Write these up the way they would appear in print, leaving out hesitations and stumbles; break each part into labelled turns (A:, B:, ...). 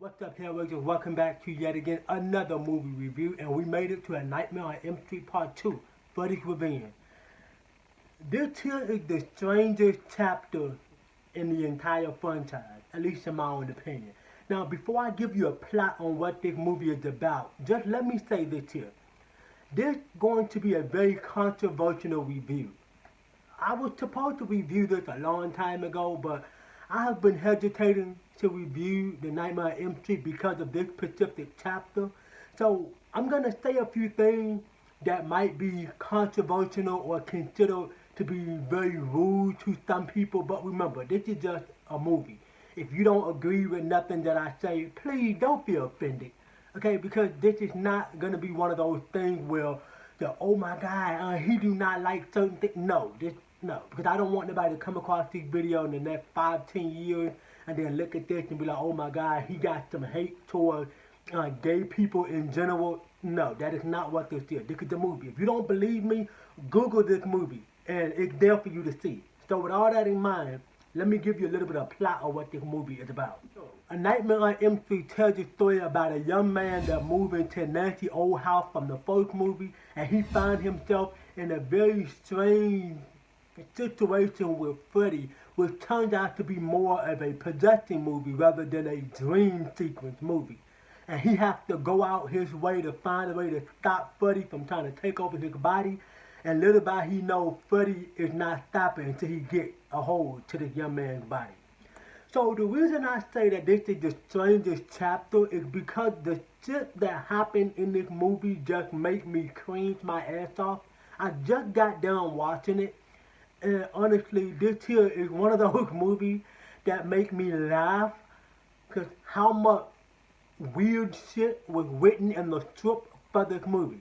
A: What's up, HELLRAISERS? Welcome back to yet again another movie review, and we made it to A Nightmare on Elm Street Part 2, Freddy's Revenge. This here is the strangest chapter in the entire franchise, at least in my own opinion. Now, before I give you a plot on what this movie is about, just let me say this here. This is going to be a very controversial review. I was supposed to review this a long time ago, but I have been hesitating to review The Nightmare on Elm Street because of this specific chapter. So I'm going to say a few things that might be controversial or considered to be very rude to some people. But remember, this is just a movie. If you don't agree with nothing that I say, please don't feel offended. Okay, because this is not going to be one of those things where, oh my God, he do not like certain things. No, because I don't want nobody to come across this video in the next 5-10 years and then look at this and be like, oh my God, he got some hate towards gay people in general. No, that is not what this is. This is the movie. If you don't believe me, Google this movie and it's there for you to see. So with all that in mind, let me give you a little bit of plot of what this movie is about. A Nightmare on Elm Street tells a story about a young man that moved into Nancy's old house from the first movie, and he found himself in a very strange situation with Freddy, which turned out to be more of a possession movie rather than a dream sequence movie. And he has to go out his way to find a way to stop Freddy from trying to take over his body. And little by he knows Freddy is not stopping until he gets a hold to this young man's body. So the reason I say that this is the strangest chapter is because the shit that happened in this movie just make me cringe my ass off. I just got done watching it. And honestly, this here is one of those movies that make me laugh because how much weird shit was written in the script for this movie.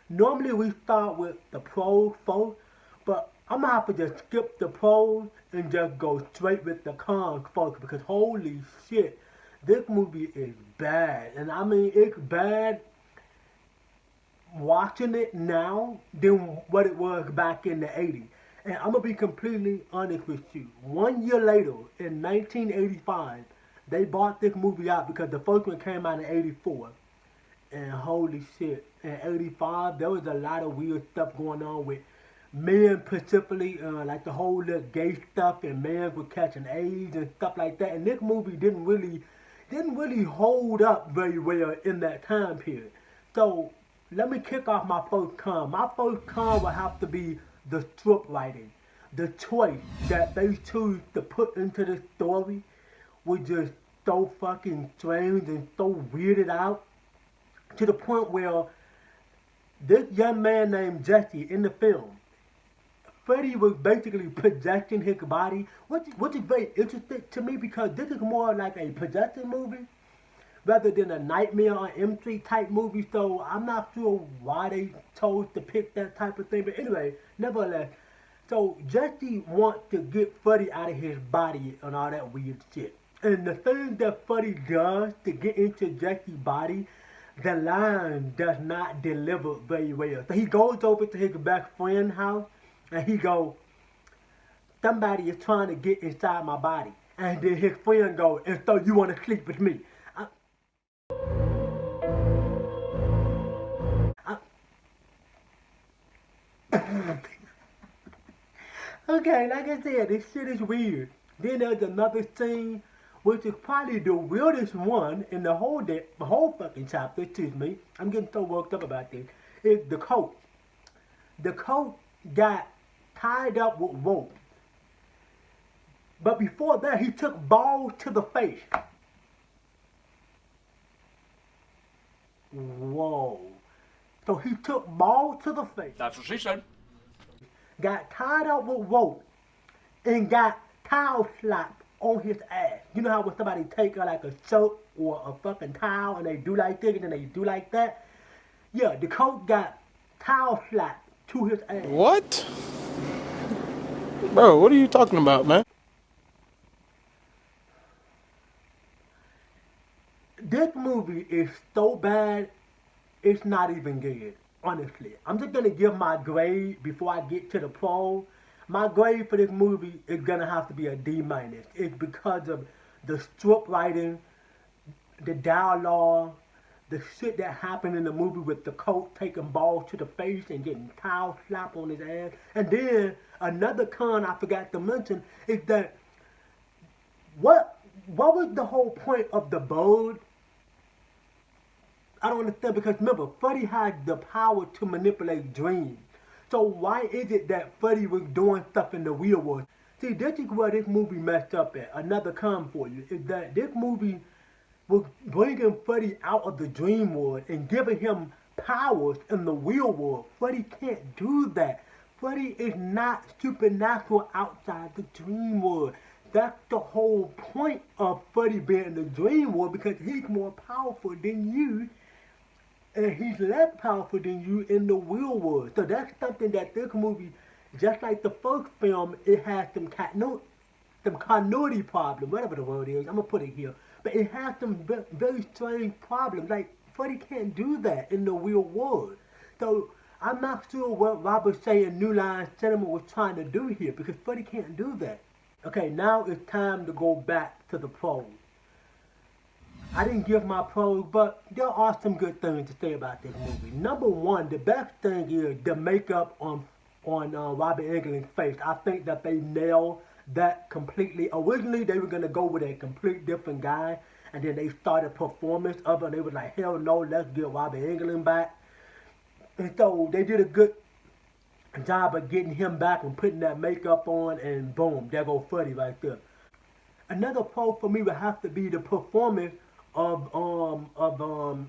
A: Normally we start with the pros first, but I'm gonna have to just skip the pros and just go straight with the cons first because holy shit, this movie is bad. And I mean, it's bad watching it now than what it was back in the 80s. And I'm going to be completely honest with you. 1 year later, in 1985, they bought this movie out because the first one came out in 84. And holy shit, in 85, there was a lot of weird stuff going on with men specifically, like the whole gay stuff, and men were catching AIDS and stuff like that. And this movie didn't really hold up very well in that time period. So let me kick off my first con. My first con would have to be the script writing. The choice that they choose to put into the story was just so fucking strange and so weirded out to the point where this young man named Jesse in the film, Freddy was basically possessing his body, which is very interesting to me because this is more like a possession movie rather than a Nightmare on Elm Street type movie, so I'm not sure why they chose to pick that type of thing, but anyway, nevertheless, so Jesse wants to get Freddy out of his body and all that weird shit. And the thing that Freddy does to get into Jesse's body, the line does not deliver very well. So he goes over to his best friend's house, and he goes, somebody is trying to get inside my body. And then his friend goes, and so you want to sleep with me. Okay, like I said, this shit is weird. Then there's another scene, which is probably the weirdest one in the whole fucking chapter, excuse me. I'm getting so worked up about this. Is the coat. The coat got tied up with rope. But before that, he took balls to the face. Whoa. So he took balls to the face.
B: That's what she said.
A: Got tied up with rope and got towel slapped on his ass. You know how when somebody take like a shirt or a fucking towel and they do like this and then they do like that? Yeah, the coat got towel slapped to his ass.
C: What? Bro, what are you talking about, man?
A: This movie is so bad, it's not even good. Honestly, I'm just gonna give my grade before I get to the pro. My grade for this movie is gonna have to be a D-. It's because of the script writing, the dialogue, the shit that happened in the movie with the coach taking balls to the face and getting towel slapped on his ass. And then another con I forgot to mention is that what was the whole point of the bird? I don't understand, because remember, Freddy had the power to manipulate dreams. So why is it that Freddy was doing stuff in the real world? See, this is where this movie messed up at. Another con for you is that this movie was bringing Freddy out of the dream world and giving him powers in the real world. Freddy can't do that. Freddy is not supernatural outside the dream world. That's the whole point of Freddy being in the dream world, because he's more powerful than you, and he's less powerful than you in the real world. So that's something that this movie, just like the first film, it has some continuity problem, whatever the word is. I'm gonna put it here, but it has some very strange problems. Like, Freddy can't do that in the real world. So I'm not sure what Robert Shea and New Line Cinema was trying to do here, because Freddy can't do that. Okay, now it's time to go back to the pros. I didn't give my pros, but there are some good things to say about this movie. Number one, the best thing is the makeup on Robert Englund's face. I think that they nailed that completely. Originally, they were going to go with a complete different guy, and then they started performance of it, and they was like, hell no, let's get Robert Englund back. And so they did a good job of getting him back and putting that makeup on, and boom, there go Freddy right there. Another pro for me would have to be the performance of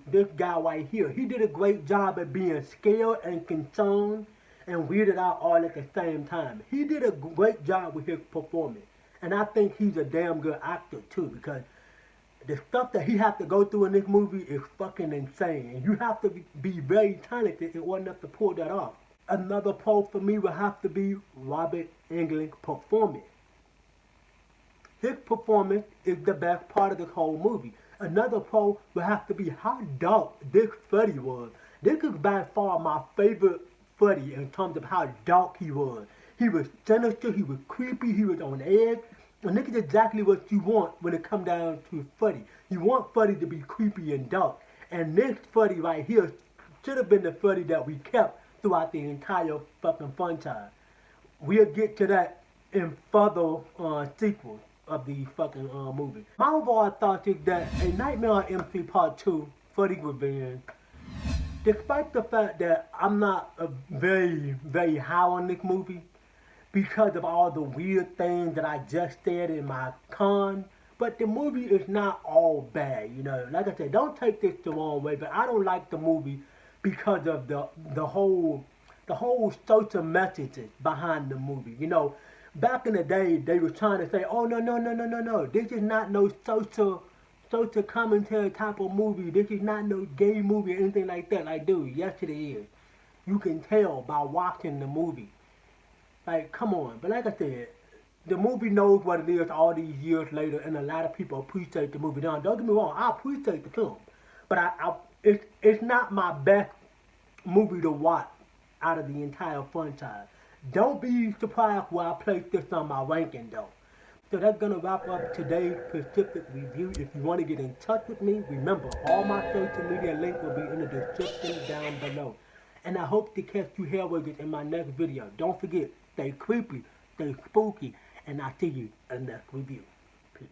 A: this guy right here. He did a great job at being scared and concerned and weirded out all at the same time. He did a great job with his performance, and I think he's a damn good actor too, because the stuff that he has to go through in this movie is fucking insane, and you have to be very talented in order to pull that off. Another pro for me would have to be Robert Englund's performance. His performance is the best part of the whole movie. Another pro would have to be how dark this Freddy was. This is by far my favorite Freddy in terms of how dark he was. He was sinister, he was creepy, he was on edge. And this is exactly what you want when it comes down to Freddy. You want Freddy to be creepy and dark. And this Freddy right here should have been the Freddy that we kept throughout the entire fucking franchise. We'll get to that in further sequels of the fucking movie. My overall thought is that A Nightmare on Elm Street Part 2, Freddy's Revenge, despite the fact that I'm not very, very high on this movie because of all the weird things that I just said in my con, but the movie is not all bad, you know. Like I said, don't take this the wrong way, but I don't like the movie because of the whole social messages behind the movie. You know, back in the day, they were trying to say, oh, no, this is not no social commentary type of movie. This is not no gay movie or anything like that. Like, dude, yes it is. You can tell by watching the movie. Like, come on. But like I said, the movie knows what it is all these years later, and a lot of people appreciate the movie. Now, don't get me wrong, I appreciate the film, but it's not my best movie to watch out of the entire franchise. Don't be surprised where I place this on my ranking, though. So that's going to wrap up today's Pacific review. If you want to get in touch with me, remember, all my social media links will be in the description down below. And I hope to catch you Hellraisers in my next video. Don't forget, stay creepy, stay spooky, and I'll see you in the next review. Peace.